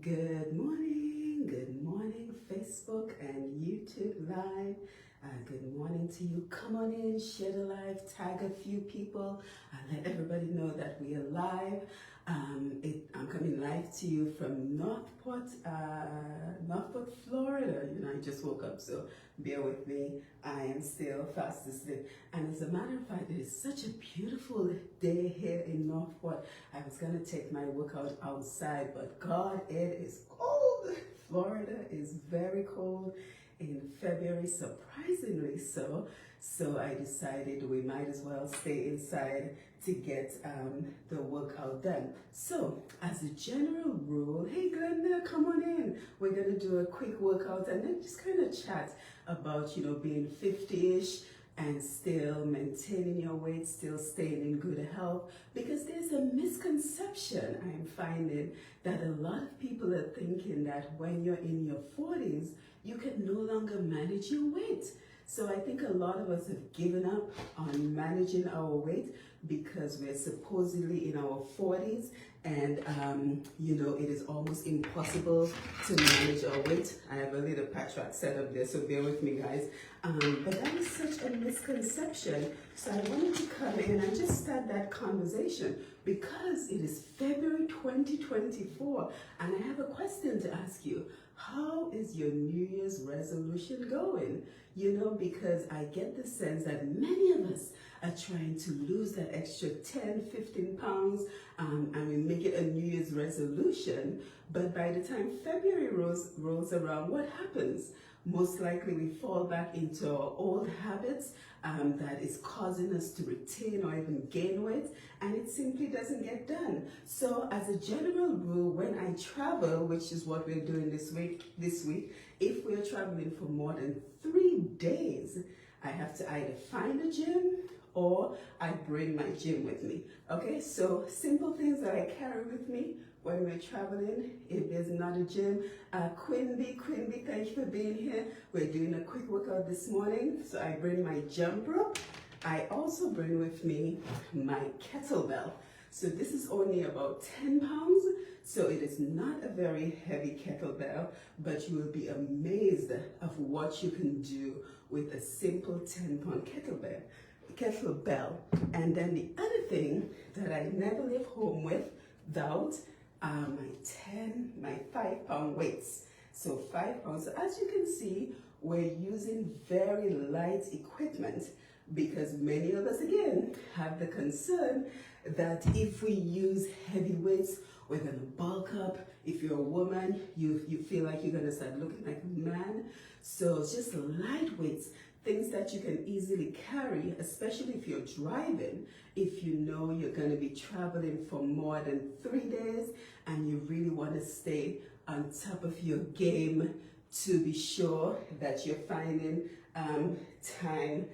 Good morning, Facebook and YouTube Live. Good morning to you. Come on in, share the live, tag a few people, let everybody know that we are live. I'm coming live to you from Northport, Florida. I just woke up, so bear with me. I am still fast asleep. And as a matter of fact, it is such a beautiful day here in Northport. I was going to take my workout outside, but God, it is cold. Florida is very cold in February, surprisingly so. So I decided we might as well stay inside to get the workout done. So as a general rule, hey Glenda, come on in. We're gonna do a quick workout and then just kind of chat about, being 50-ish and still maintaining your weight, still staying in good health, because there's a misconception I'm finding that a lot of people are thinking that when you're in your 40s, you can no longer manage your weight. So I think a lot of us have given up on managing our weight because we're supposedly in our 40s and, it is almost impossible to manage our weight. I have a little patchwork set up there, so bear with me, guys. But that is such a misconception. So I wanted to come in and just start that conversation because it is February 2024 and I have a question to ask you. How is your New Year's resolution going? Because I get the sense that many of us are trying to lose that extra 10, 15 pounds and we make it a New Year's resolution. But by the time February rolls around, what happens? Most likely we fall back into our old habits that is causing us to retain or even gain weight, and it simply doesn't get done. So as a general rule, when I travel, which is what we're doing this week, if we're traveling for more than 3 days, I have to either find a gym or I bring my gym with me. Okay, so simple things that I carry with me when we're traveling. If there's not a gym, Quimby, thank you for being here. We're doing a quick workout this morning, so I bring my jump rope. I also bring with me my kettlebell. So this is only about 10 pounds, so it is not a very heavy kettlebell, but you will be amazed of what you can do with a simple 10-pound kettlebell. And then the other thing that I never leave home without are my 5-pound weights. So 5 pounds. So as you can see, we're using very light equipment because many of us, again, have the concern that if we use heavy weights, we're going to bulk up. If you're a woman, you feel like you're going to start looking like a man. So it's just light weights, things that you can easily carry, especially if you're driving, if you know you're going to be traveling for more than 3 days and you really want to stay on top of your game to be sure that you're finding time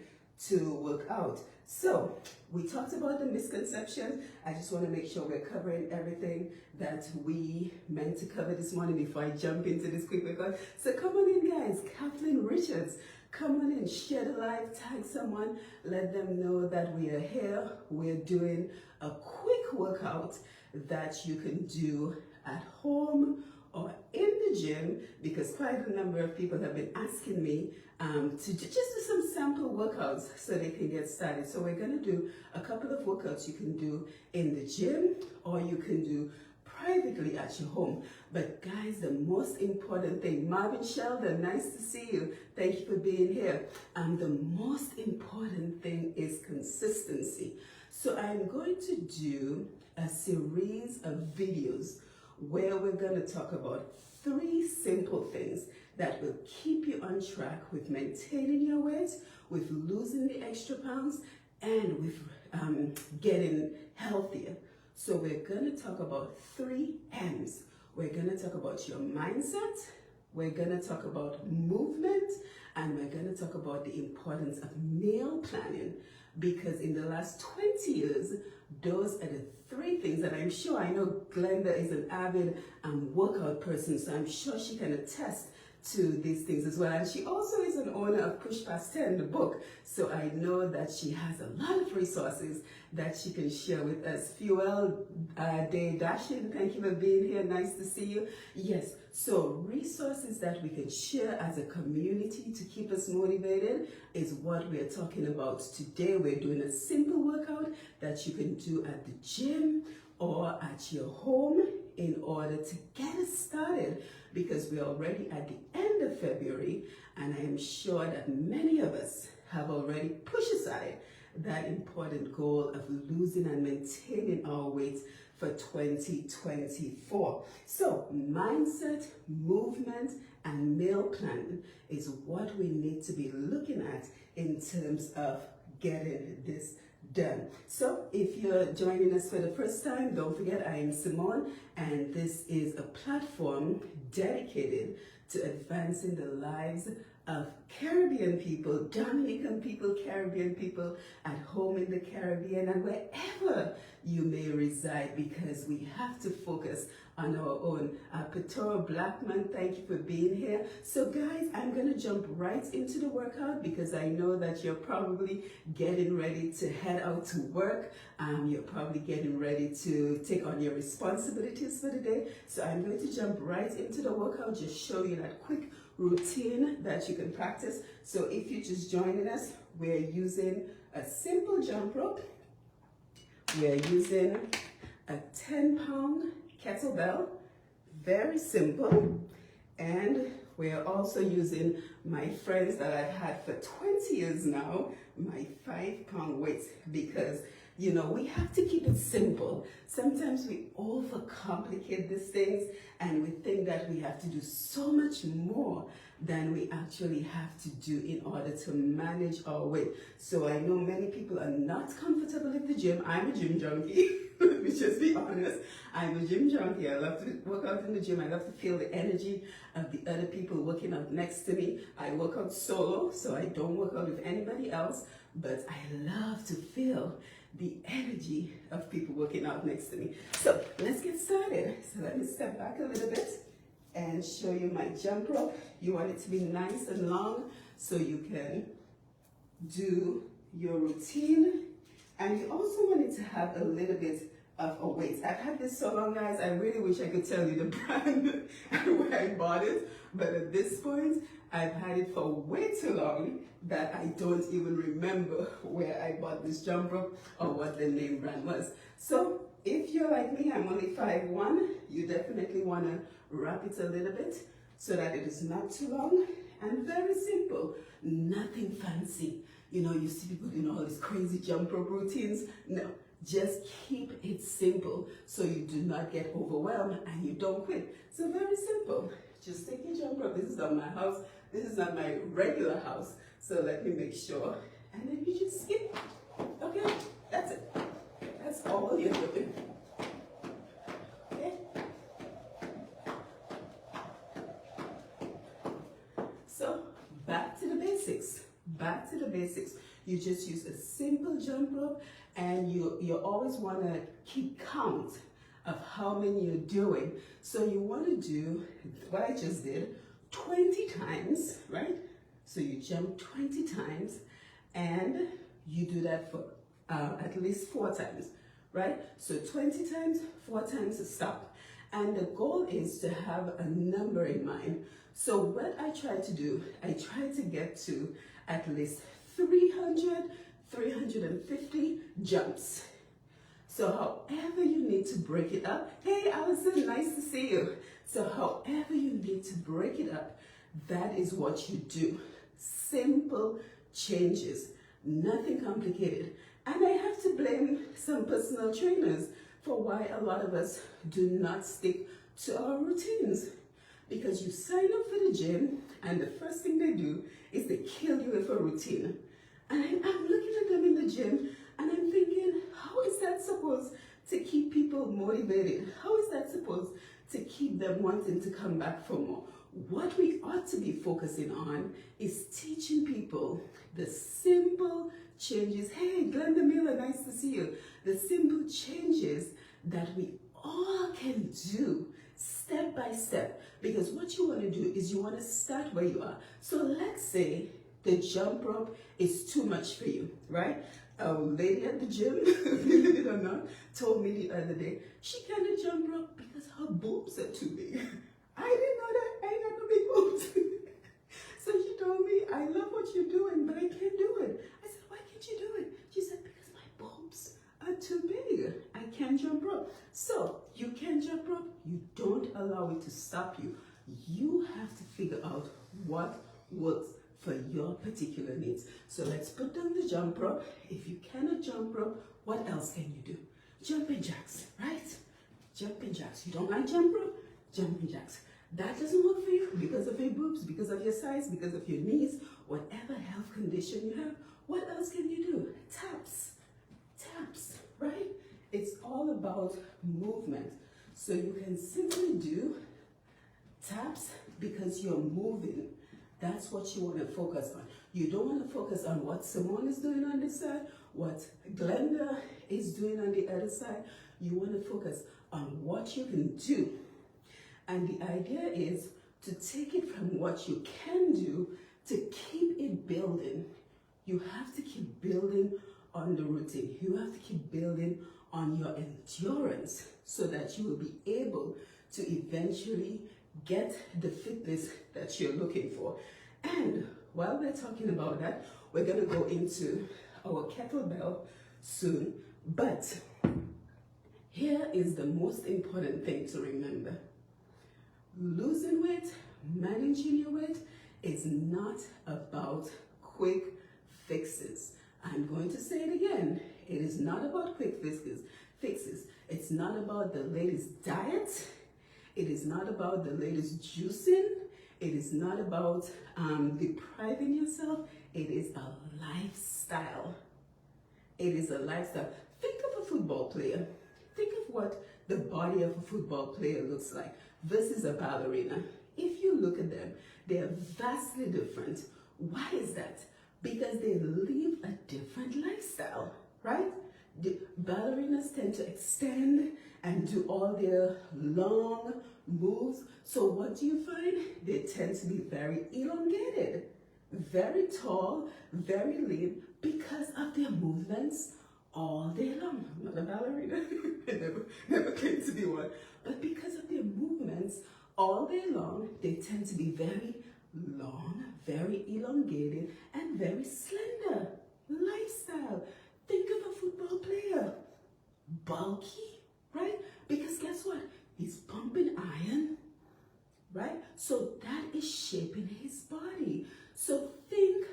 to work out. So we talked about the misconceptions. I just want to make sure we're covering everything that we meant to cover this morning before I jump into this quick workout. So come on in, guys. Kathleen Richards, come on in, share the live, tag someone, let them know that we are here. We're doing a quick workout that you can do at home or in the gym, because quite a number of people have been asking me to just do some sample workouts so they can get started. So we're going to do a couple of workouts you can do in the gym or you can do privately at your home. But guys, the most important thing, Marvin Sheldon, nice to see you. Thank you for being here. The most important thing is consistency. So I'm going to do a series of videos where we're going to talk about 3 simple things that will keep you on track with maintaining your weight, with losing the extra pounds, and with getting healthier. So we're going to talk about 3 M's. We're going to talk about your mindset, we're going to talk about movement, and we're going to talk about the importance of meal planning, because in the last 20 years, those are the 3 things that I'm sure, I know Glenda is an avid workout person, so I'm sure she can attest to these things as well. And she also is an owner of PushPast10, the book. So I know that she has a lot of resources that she can share with us. Fuel Day Dashin, thank you for being here. Nice to see you. Yes, so resources that we can share as a community to keep us motivated is what we're talking about today. We're doing a simple workout that you can do at the gym or at your home in order to get us started, because we're already at the end of February, and I am sure that many of us have already pushed aside that important goal of losing and maintaining our weight for 2024. So mindset, movement, and meal plan is what we need to be looking at in terms of getting this done. So if you're joining us for the first time, don't forget I am Simone, and this is a platform dedicated to advancing the lives of Caribbean people, Dominican people, Caribbean people at home in the Caribbean and wherever you may reside, because we have to focus on our own. Petoro Blackman, thank you for being here. So guys, I'm going to jump right into the workout because I know that you're probably getting ready to head out to work. You're probably getting ready to take on your responsibilities for the day. So I'm going to jump right into the workout, just show you that quick routine that you can practice. So if you're just joining us, we're using a simple jump rope. We're using a 10-pound kettlebell, very simple, and we're also using my friends that I've had for 20 years now, my 5-pound weights, because you know, we have to keep it simple. Sometimes we overcomplicate these things and we think that we have to do so much more than we actually have to do in order to manage our weight. So I know many people are not comfortable at the gym. I'm a gym junkie. Let me just be honest. I'm a gym junkie. I love to work out in the gym. I love to feel the energy of the other people working out next to me. I work out solo, so I don't work out with anybody else, but I love to feel the energy of people working out next to me. So let's get started. So let me step back a little bit and show you my jump rope. You want it to be nice and long so you can do your routine. And you also want it to have a little bit of a weight. I've had this so long, guys, I really wish I could tell you the brand and where I bought it. But at this point, I've had it for way too long that I don't even remember where I bought this jump rope or what the name brand was. So if you're like me, I'm only 5'1", you definitely want to wrap it a little bit so that it is not too long and very simple, nothing fancy. You know, you see people doing all these crazy jump rope routines. No, just keep it simple so you do not get overwhelmed and you don't quit. So very simple. Just take your jump rope. This is not my house. This is not my regular house. So let me make sure. And then you just skip. Okay, that's it. That's all you're doing. Okay? So back to the basics. Back to the basics. You just use a simple jump rope, and you always want to keep count of how many you're doing. So you want to do what I just did 20 times, right? So you jump 20 times and you do that for at least 4 times, right? So 20 times, 4 times to stop. And the goal is to have a number in mind. So what I try to do, I try to get to at least 300, 350 jumps. So however you need to break it up, hey Allison, nice to see you. So however you need to break it up, that is what you do. Simple changes, nothing complicated. And I have to blame some personal trainers for why a lot of us do not stick to our routines. Because you sign up for the gym and the first thing they do is they kill you with a routine. And I'm looking at them in the gym and I'm thinking, how is that supposed to keep people motivated? How is that supposed to keep them wanting to come back for more? What we ought to be focusing on is teaching people the simple changes. Hey, Glenda Miller, nice to see you. The simple changes that we all can do step step by step, because what you want to do is you want to start where you are. So let's say the jump rope is too much for you, right? A lady at the gym, believe it or not, told me the other day she can't jump rope because her boobs are too big. I didn't know that. I ain't got no big boobs. So she told me, I love what you're doing, but I can't do it. I said, why can't you do it? She said, because my boobs are too big. I can't jump rope. So you can't jump rope. You don't allow it to stop you. You have to figure out what works for your particular needs. So let's put down the jump rope. If you cannot jump rope, what else can you do? Jumping jacks, right? Jumping jacks. You don't like jump rope? Jumping jacks. That doesn't work for you because of your boobs, because of your size, because of your knees, whatever health condition you have. What else can you do? Taps. Taps, right? It's all about movement. So you can simply do taps because you're moving. That's what you want to focus on. You don't want to focus on what Simone is doing on this side, what Glenda is doing on the other side. You want to focus on what you can do. And the idea is to take it from what you can do to keep it building. You have to keep building on the routine. You have to keep building on your endurance so that you will be able to eventually get the fitness that you're looking for. And while we're talking about that, we're going to go into our kettlebell soon. But here is the most important thing to remember. Losing weight, managing your weight is not about quick fixes. I'm going to say it again. It is not about quick fixes. It's not about the latest diet. It is not about the latest juicing. It is not about depriving yourself. It is a lifestyle. It is a lifestyle. Think of a football player. Think of what the body of a football player looks like versus a ballerina. If you look at them, they are vastly different. Why is that? Because they live a different lifestyle, right? The ballerinas tend to extend and do all their long moves. So what do you find? They tend to be very elongated, very tall, very lean because of their movements all day long. I'm not a ballerina. I never claimed to be one. But because of their movements all day long, they tend to be very long, very elongated, and very slender. Lifestyle. Think of a football player. Bulky, right? Because guess what? He's pumping iron, right? So that is shaping his body. So think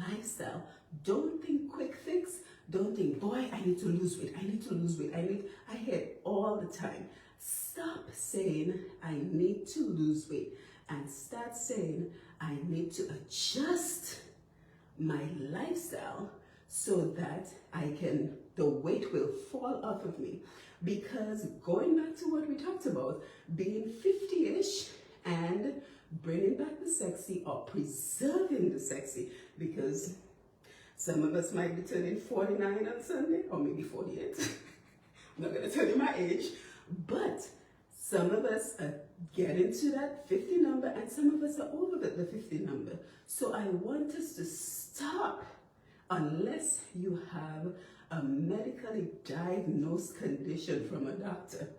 lifestyle. Don't think quick fix. Don't think, boy, I need to lose weight. I need to lose weight. I hear it all the time. Stop saying, I need to lose weight, and start saying, I need to adjust my lifestyle so that the weight will fall off of me. Because going back to what we talked about, being 50-ish and bringing back the sexy or preserving the sexy, because some of us might be turning 49 on Sunday, or maybe 48. I'm not going to tell you my age, but some of us are getting to that 50 number, and some of us are over the 50 number. So I want us to stop, unless you have a medically diagnosed condition from a doctor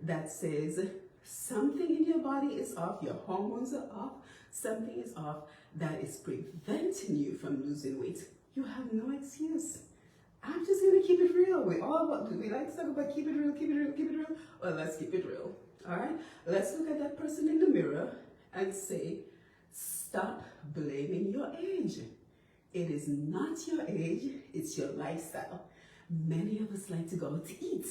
that says something in your body is off, your hormones are off, something is off that is preventing you from losing weight. You have no excuse. I'm just going to keep it real. We like to talk about keep it real, keep it real, keep it real. Well, let's keep it real. All right? Let's look at that person in the mirror and say, stop blaming your age. It is not your age, it's your lifestyle. Many of us like to go out to eat,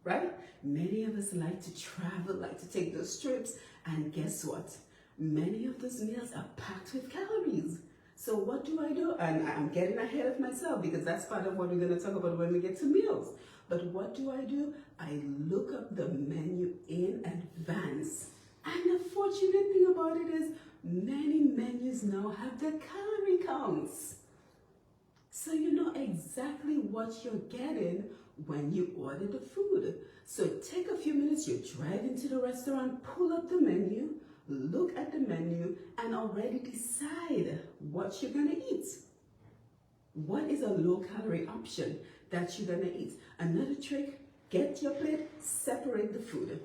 right? Many of us like to travel, like to take those trips, and guess what? Many of those meals are packed with calories. So what do? And I'm getting ahead of myself because that's part of what we're going to talk about when we get to meals. But what do? I look up the menu in advance. And the fortunate thing about it is many menus now have the calorie counts. So you know exactly what you're getting when you order the food. So take a few minutes, you drive into the restaurant, pull up the menu, look at the menu, and already decide what you're gonna eat. What is a low-calorie option that you're gonna eat? Another trick, get your plate, separate the food.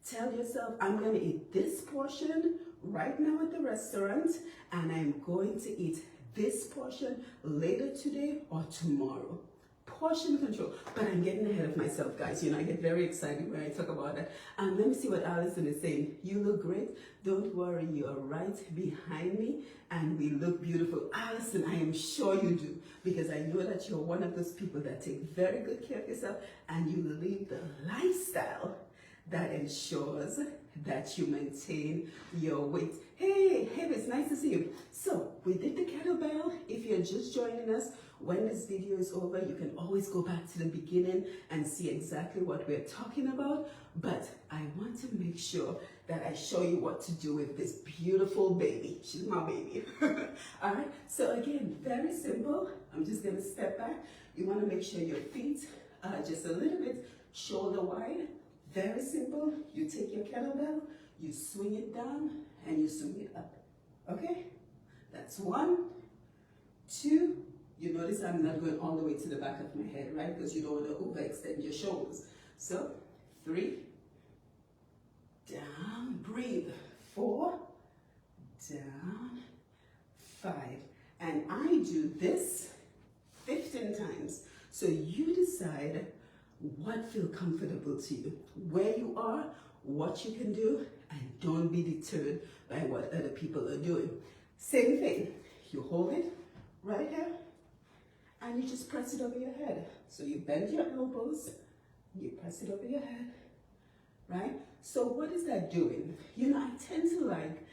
Tell yourself, I'm gonna eat this portion right now at the restaurant, and I'm going to eat this portion later today or tomorrow. Portion control. But I'm getting ahead of myself, guys. You know, I get very excited when I talk about that. And let me see what Allison is saying. You look great. Don't worry, you are right behind me, and we look beautiful. Allison, I am sure you do, because I know that you're one of those people that take very good care of yourself, and you live the lifestyle that ensures that you maintain your weight. Hey, it's nice to see you. So we did the kettlebell. If you're just joining us, when this video is over, you can always go back to the beginning and see exactly what we're talking about. But I want to make sure that I show you what to do with this beautiful baby. She's my baby. All right, so again, very simple. I'm just gonna step back. You wanna make sure your feet are just a little bit shoulder wide. Very simple. You take your kettlebell, you swing it down, and you swing it up. Okay? That's 1, 2. You notice I'm not going all the way to the back of my head, right? Because you don't want to overextend your shoulders. So, 3. Down. Breathe. 4. Down. 5. And I do this 15 times. So you decide what feels comfortable to you, where you are, what you can do, and don't be deterred by what other people are doing. Same thing, you hold it right here, and you just press it over your head. So you bend your elbows, you press it over your head, right? So what is that doing? You know, I tend to like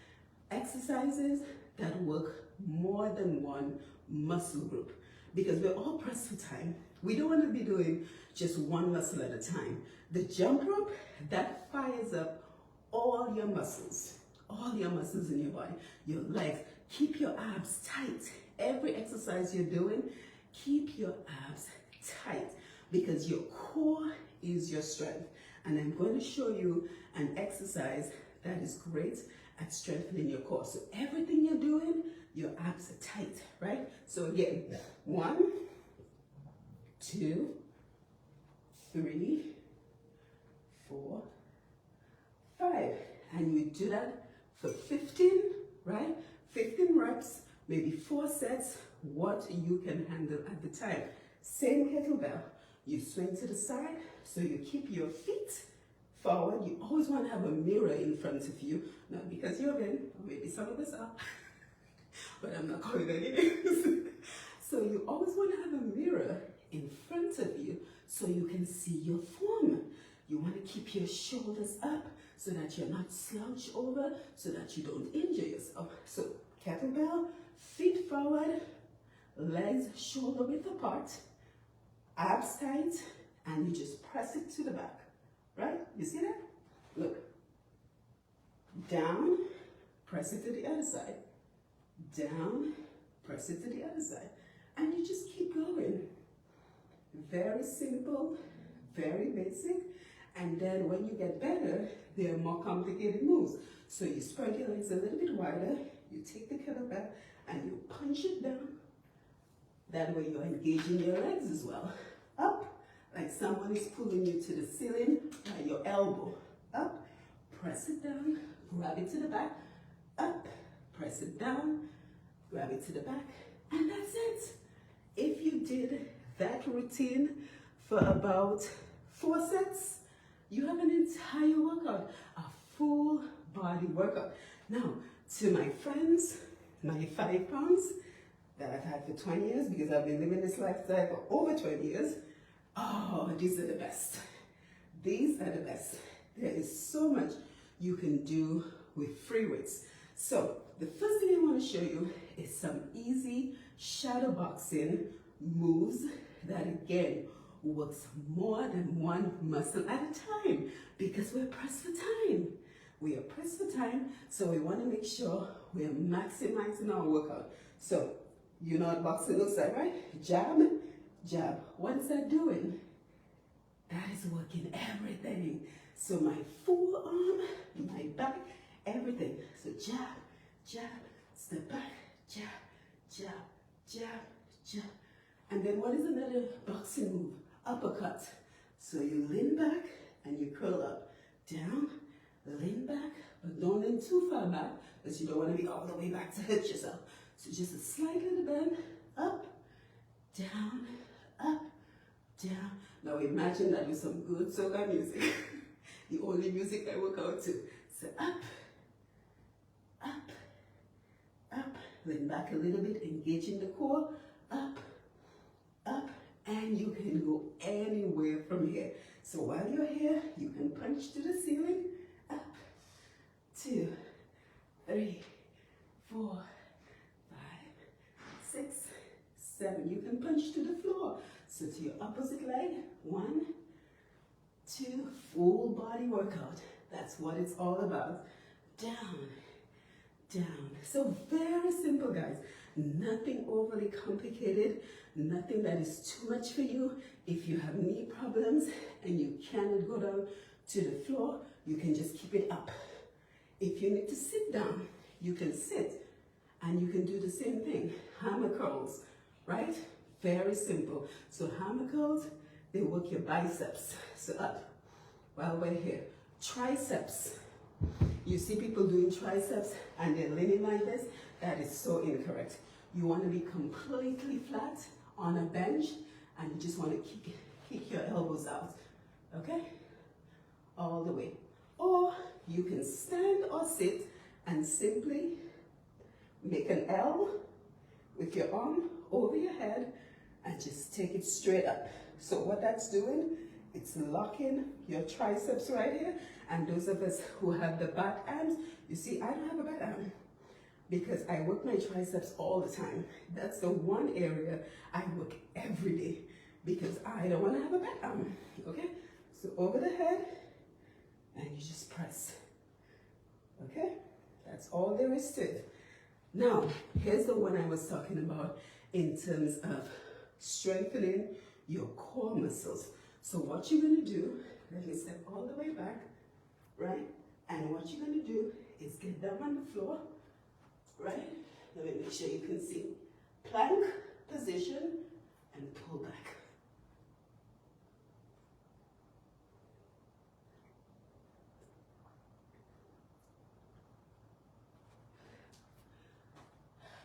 exercises that work more than one muscle group, because we're all pressed for time. We don't want to be doing just one muscle at a time. The jump rope, that fires up all your muscles in your body, your legs. Keep your abs tight. Every exercise you're doing, keep your abs tight, because your core is your strength. And I'm going to show you an exercise that is great at strengthening your core. So everything you're doing, your abs are tight, right? So again, 1, 2, 3, 4, 5. And you do that for 15, right? 15 reps, maybe 4 sets, what you can handle at the time. Same kettlebell. You swing to the side, so you keep your feet forward. You always want to have a mirror in front of you, not because you're in, or maybe some of us are, but I'm not calling any names. So you always want to have a mirror in front of you so you can see your form. You want to keep your shoulders up so that you're not slouched over, so that you don't injure yourself. So kettlebell, feet forward, legs shoulder width apart, abs tight, and you just press it to the back, right? You see that? Look. Down, press it to the other side. Down, press it to the other side. And you just keep going. Very simple, very basic. And then when you get better, there are more complicated moves. So you spread your legs a little bit wider, you take the kettlebell and you punch it down. That way you're engaging your legs as well. Up, like someone is pulling you to the ceiling by your elbow. Up, press it down, grab it to the back. Up, press it down, grab it to the back, and that's it. If you did that routine for about 4 sets, you have an entire workout, a full body workout. Now, to my friends, 95 pounds that I've had for 20 years, because I've been living this lifestyle for over 20 years, oh, these are the best. These are the best. There is so much you can do with free weights. So the first thing I want to show you is some easy shadow boxing moves that again works more than one muscle at a time, because we're pressed for time. We are pressed for time, so we want to make sure we are maximizing our workout. So you know what boxing looks like, right? Jab, jab. What is that doing? that is working everything. So my full arm, my back, everything. So jab, jab, step back, jab, jab, jab, jab. And then what is another boxing move? Uppercut. So you lean back and you curl up. Down, lean back, but don't lean too far back because you don't want to be all the way back to hurt yourself. So just a slight little bend, up, down, up, down. Now imagine that with some good soca music. The only music I work out to. So up, up, up. Lean back a little bit, engaging the core. Up, up, and you can go anywhere from here. So while you're here, you can punch to the ceiling. Up, 2, 3, 4, 5, 6, 7. You can punch to the floor. So to your opposite leg. 1, 2, full body workout. That's what it's all about. Down, down. So very simple, guys. Nothing overly complicated. Nothing that is too much for you. If you have knee problems and you cannot go down to the floor, you can just keep it up. If you need to sit down, you can sit and you can do the same thing. Hammer curls, right? Very simple. So hammer curls, they work your biceps. So up, while we're here. Triceps. You see people doing triceps and they're leaning like this. That is so incorrect. You want to be completely flat on a bench and you just want to kick your elbows out. Okay? All the way. Or you can stand or sit and simply make an L with your arm over your head and just take it straight up. So what that's doing, it's locking your triceps right here. And those of us who have the back arms, you see, I don't have a back arm because I work my triceps all the time. That's the one area I work every day because I don't want to have a back arm, okay? So over the head, and you just press, okay? That's all there is to it. Now, here's the one I was talking about in terms of strengthening your core muscles. So what you're going to do, let me step all the way back, right? And what you're going to do is get down on the floor, right? Let me make sure you can see. Plank position and pull back.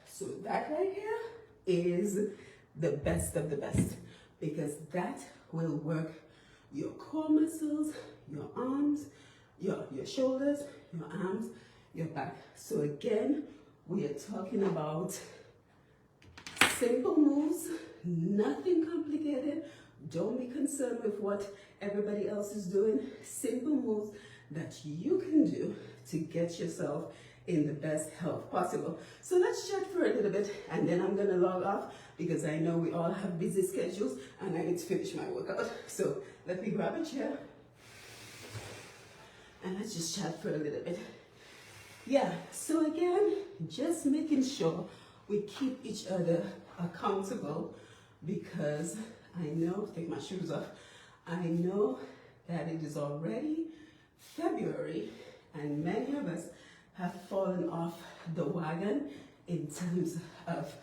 So that right here is the best of the best because that will work your core muscles, your arms, your shoulders, your arms, your back. So again, we are talking about simple moves, nothing complicated. Don't be concerned with what everybody else is doing. Simple moves that you can do to get yourself in the best health possible. So let's chat for a little bit and then I'm gonna log off because I know we all have busy schedules and I need to finish my workout. So let me grab a chair and let's just chat for a little bit. Yeah, so again, just making sure we keep each other accountable because I know, take my shoes off, I know that it is already February and many of us have fallen off the wagon in terms of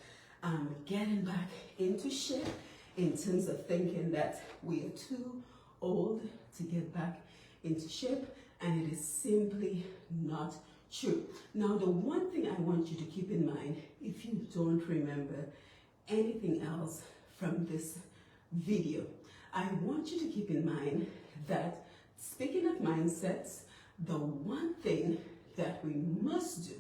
getting back into shape, in terms of thinking that we are too old to get back into shape, and it is simply not true. Now, the one thing I want you to keep in mind, if you don't remember anything else from this video, I want you to keep in mind that speaking of mindsets, the one thing that we must do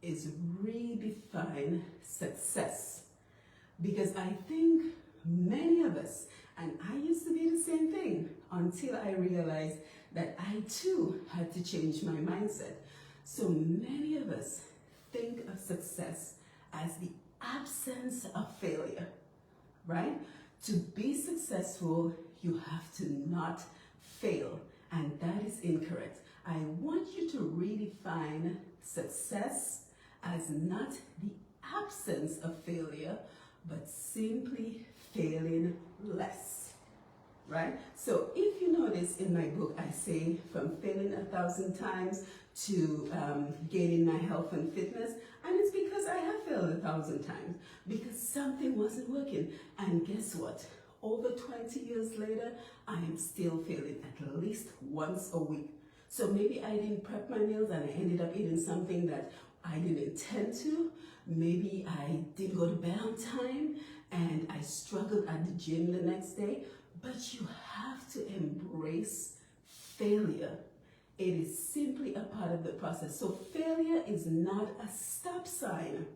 is redefine success. Because I think many of us, and I used to be the same thing until I realized that I too had to change my mindset. So many of us think of success as the absence of failure, right? To be successful, you have to not fail, and that is incorrect. I want you to redefine success as not the absence of failure, but simply failing less. right? So if you notice in my book, I say from failing 1,000 times to gaining my health and fitness, and it's because I have failed 1,000 times because something wasn't working. And guess what? Over 20 years later, I am still failing at least once a week. So maybe I didn't prep my meals and I ended up eating something that I didn't intend to. Maybe I didn't go to bed on time and I struggled at the gym the next day. But you have to embrace failure. It is simply a part of the process. So failure is not a stop sign.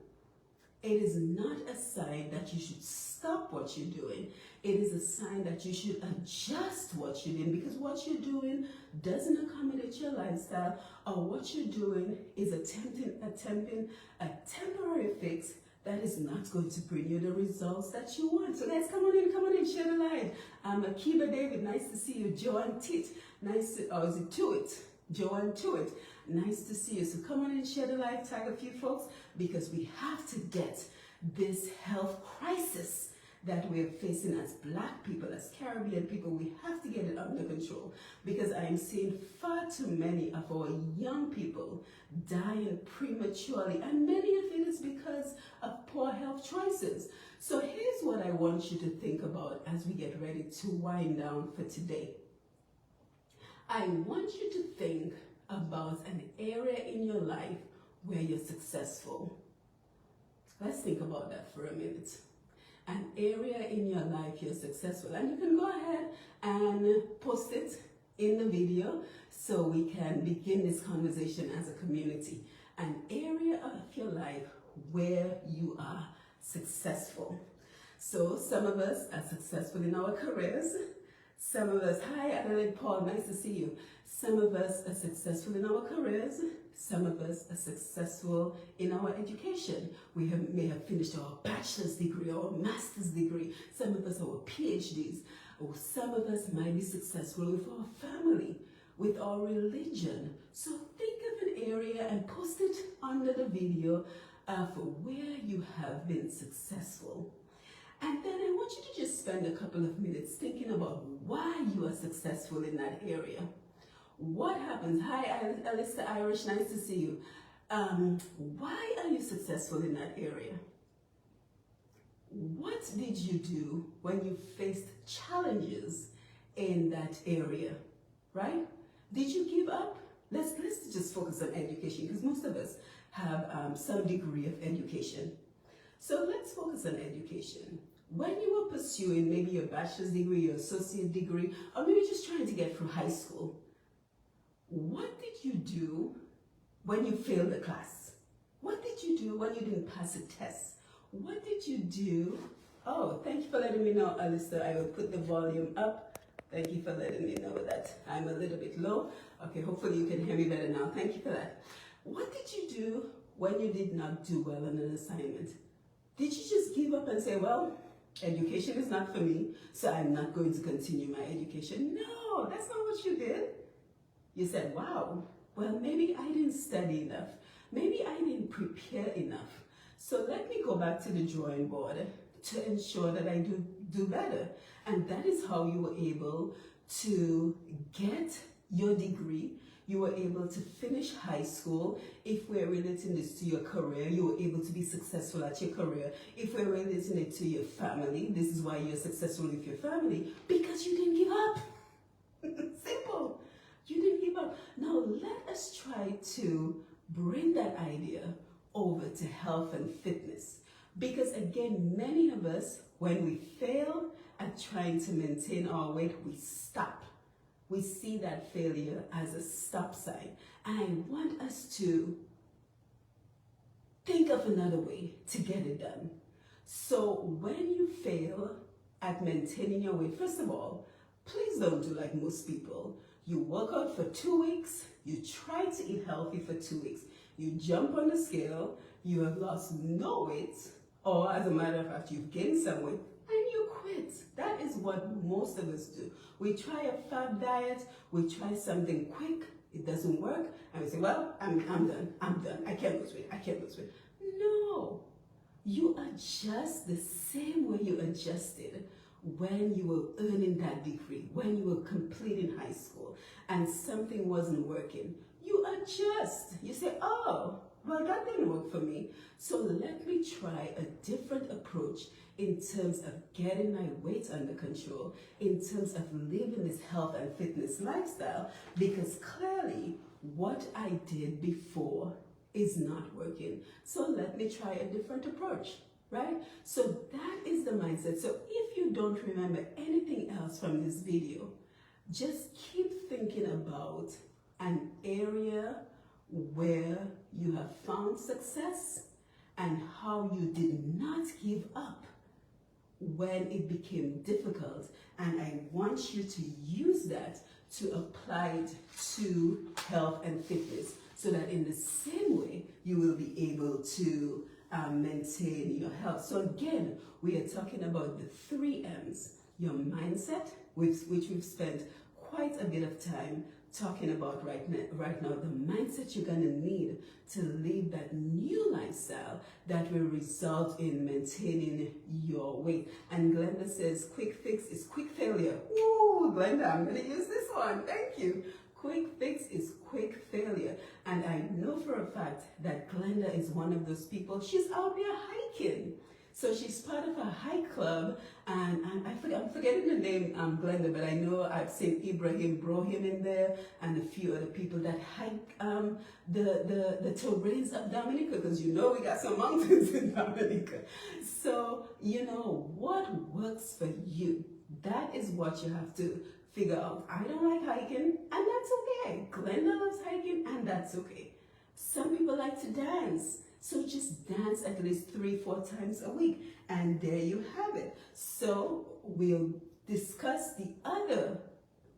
It is not a sign that you should stop what you're doing. It is a sign that you should adjust what you're doing, because what you're doing doesn't accommodate your lifestyle, or what you're doing is attempting a temporary fix that is not going to bring you the results that you want. So guys, come on in, share the light. Akiba David, nice to see you. Joanne Tit, nice to, or is it Tuit? Joanne Tuit, nice to see you. So come on in, share the light, tag a few folks, because we have to get this health crisis that we're facing as Black people, as Caribbean people, we have to get it under control, because I am seeing far too many of our young people dying prematurely, and many of it is because of poor health choices. So here's what I want you to think about as we get ready to wind down for today. I want you to think about an area in your life where you're successful. Let's think about that for a minute. An area in your life you're successful, and you can go ahead and post it in the video so we can begin this conversation as a community. An area of your life where you are successful. So some of us are successful in our careers. Some of us, hi Adelaide Paul, nice to see you. Some of us are successful in our careers. Some of us are successful in our education. We may have finished our bachelor's degree or master's degree. Some of us are PhDs. Or some of us might be successful with our family, with our religion. So think of an area and post it under the video of where you have been successful. And then I want you to just spend a couple of minutes thinking about why you are successful in that area. What happens? Hi, Alyssa Irish, nice to see you. Why are you successful in that area? What did you do when you faced challenges in that area, right? Did you give up? Let's just focus on education, because most of us have some degree of education. So let's focus on education. When you were pursuing maybe your bachelor's degree, your associate degree, or maybe just trying to get through high school, what did you do when you failed a class? What did you do when you didn't pass a test? What did you do? Oh, thank you for letting me know, Alyssa. I will put the volume up. Thank you for letting me know that I'm a little bit low. Okay, hopefully you can hear me better now. Thank you for that. What did you do when you did not do well on an assignment? Did you just give up and say, well, education is not for me, so I'm not going to continue my education? No, that's not what you did. You said, wow, well, maybe I didn't study enough. Maybe I didn't prepare enough. So let me go back to the drawing board to ensure that I do better. And that is how you were able to get your degree. You were able to finish high school. If we're relating this to your career, you were able to be successful at your career. If we're relating it to your family, this is why you're successful with your family, because you didn't give up. Simple. You didn't give up. Now let us try to bring that idea over to health and fitness. Because again, many of us, when we fail at trying to maintain our weight, we stop. We see that failure as a stop sign. And I want us to think of another way to get it done. So when you fail at maintaining your weight, first of all, please don't do like most people. You work out for 2 weeks, you try to eat healthy for 2 weeks, you jump on the scale, you have lost no weight, or as a matter of fact, you've gained some weight, and you quit. That is what most of us do. We try a fad diet, we try something quick, it doesn't work, and we say, well, I'm done, I can't lose weight. No, you adjust the same way you adjusted when you were earning that degree, when you were completing high school and something wasn't working, you adjust. You say, oh, well, that didn't work for me. So let me try a different approach in terms of getting my weight under control, in terms of living this health and fitness lifestyle, because clearly what I did before is not working. So let me try a different approach, right? So that is the mindset. So if you don't remember anything else from this video, just keep thinking about an area where you have found success and how you did not give up when it became difficult. And I want you to use that to apply it to health and fitness, so that in the same way you will be able to maintain your health. So again, we are talking about the 3 M's: your mindset, which we've spent quite a bit of time talking about right now, the mindset you're going to need to live that new lifestyle that will result in maintaining your weight. And Glenda says, quick fix is quick failure. Ooh, Glenda, I'm going to use this one. Thank you. Quick fix is quick failure. And I know for a fact that Glenda is one of those people. She's out there hiking. So she's part of a hike club, and I'm forgetting the name, Glenda, but I know I've seen Ibrahim Brohim in there and a few other people that hike the terrains of Dominica, because you know we got some mountains in Dominica. So, you know, what works for you, that is what you have to figure out. I don't like hiking, and that's okay. Glenda loves hiking, and that's okay. Some people like to dance. So just dance at least 3-4 times a week, and there you have it. So we'll discuss the other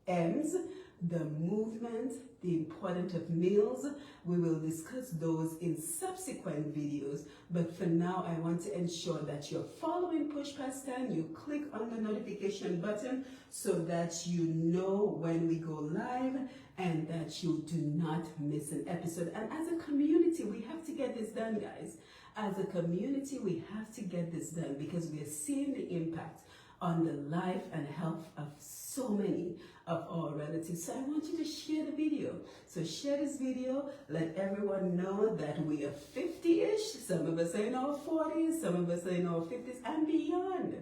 M's, the movement, the importance of meals. We will discuss those in subsequent videos, but for now I want to ensure that you're following PushPast10. You click on the notification button so that you know when we go live and that you do not miss an episode. And as a community, we have to get this done, guys. As a community, we have to get this done because we are seeing the impact on the life and health of so many of our relatives. So I want you to share the video. So share this video, let everyone know that we are 50-ish. Some of us are in our 40s, some of us are in our 50s and beyond.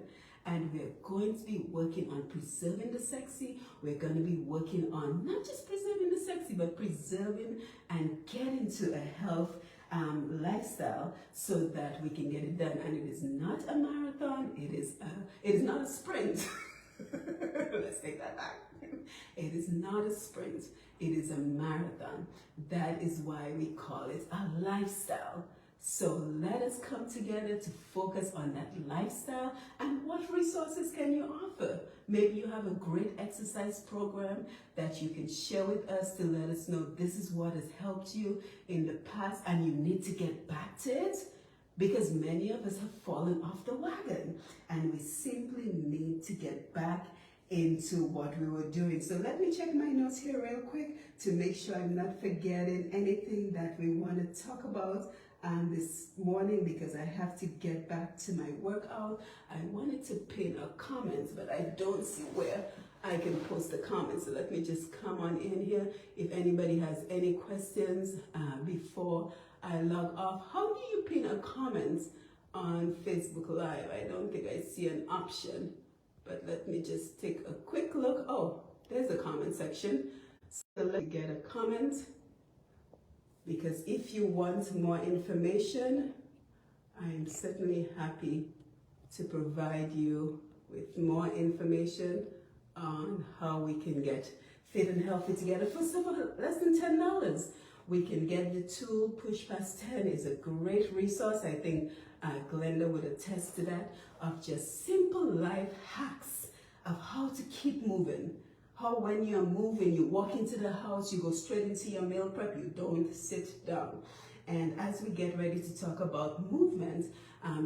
And we're going to be working on preserving the sexy. We're going to be working on not just preserving the sexy, but preserving and getting to a health lifestyle so that we can get it done. And it is not a marathon. It is not a sprint. Let's take that back. It is not a sprint. It is a marathon. That is why we call it a lifestyle. So let us come together to focus on that lifestyle. And what resources can you offer? Maybe you have a great exercise program that you can share with us to let us know this is what has helped you in the past and you need to get back to it, because many of us have fallen off the wagon and we simply need to get back into what we were doing. So let me check my notes here real quick to make sure I'm not forgetting anything that we want to talk about this morning, because I have to get back to my workout. I wanted to pin a comment, but I don't see where I can post the comments. So let me just come on in here. If anybody has any questions before I log off. How do you pin a comment on Facebook Live? I don't think I see an option, but let me just take a quick look. Oh, there's a comment section. So let's get a comment, because if you want more information, I am certainly happy to provide you with more information on how we can get fit and healthy together for less than $10. We can get the tool. PushPast10 is a great resource. I think Glenda would attest to that, of just simple life hacks of how to keep moving. How when you're moving, you walk into the house, you go straight into your meal prep, you don't sit down. And as we get ready to talk about movement,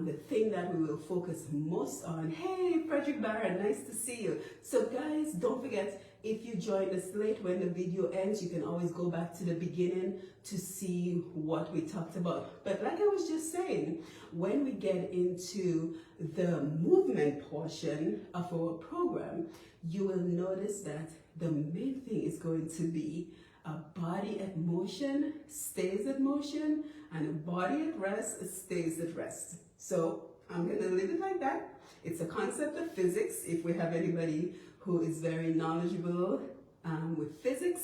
the thing that we will focus most on, hey, Frederick Barron, nice to see you. So guys, don't forget, If you joined us late, when the video ends, you can always go back to the beginning to see what we talked about. But like I was just saying, when we get into the movement portion of our program, you will notice that the main thing is going to be a body at motion stays at motion, and a body at rest stays at rest. So I'm going to leave it like that. It's a concept of physics. If we have anybody who is very knowledgeable with physics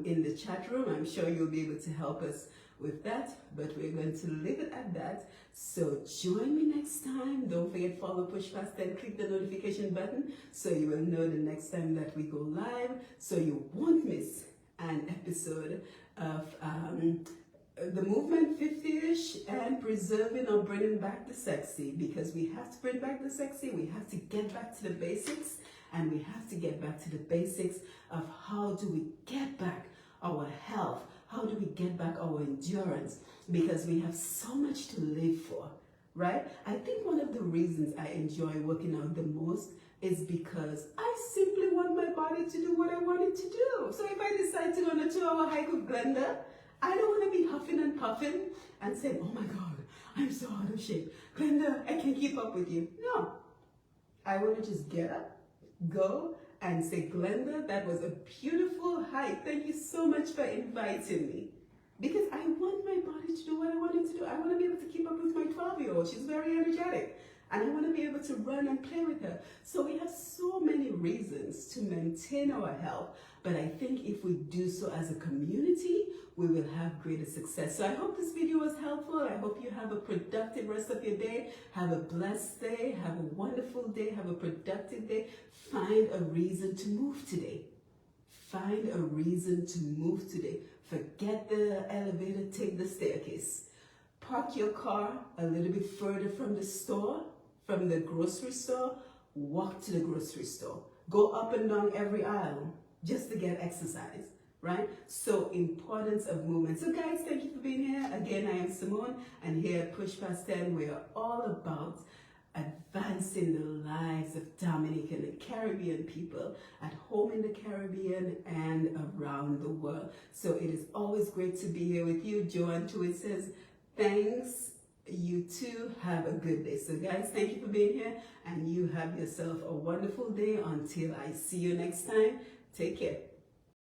in the chat room, I'm sure you'll be able to help us with that, but we're going to leave it at that. So join me next time. Don't forget, follow PushPast10, click the notification button so you will know the next time that we go live, so you won't miss an episode of the movement 50-ish and preserving or bringing back the sexy, because we have to bring back the sexy. We have to get back to the basics, and we have to get back to the basics of how do we get back our health, how do we get back our endurance, because we have so much to live for, right? I think one of the reasons I enjoy working out the most is because I simply want my body to do what I want it to do. So if I decide to go on a 2-hour hike with Glenda, I don't want to be huffing and puffing and saying, oh my God, I'm so out of shape. Glenda, I can't keep up with you. No, I want to just get up, go, and say, Glenda, that was a beautiful hike. Thank you so much for inviting me. Because I want my body to do what I want it to do. I want to be able to keep up with my 12-year-old. She's very energetic. And I want to be able to run and play with her. So we have so many reasons to maintain our health. But I think if we do so as a community, we will have greater success. So I hope this video was helpful. I hope you have a productive rest of your day. Have a blessed day. Have a wonderful day. Have a productive day. Find a reason to move today. Find a reason to move today. Forget the elevator, take the staircase. Park your car a little bit further from the store, from the grocery store. Walk to the grocery store. Go up and down every aisle just to get exercise, right? So importance of movement. So guys, thank you for being here. Again, I am Simone, and here at PushPast10, we are all about advancing the lives of Dominican and Caribbean people at home in the Caribbean and around the world. So it is always great to be here with you. Joanne Tuit says, thanks. You too have a good day. So guys, thank you for being here, and you have yourself a wonderful day until I see you next time. Take care.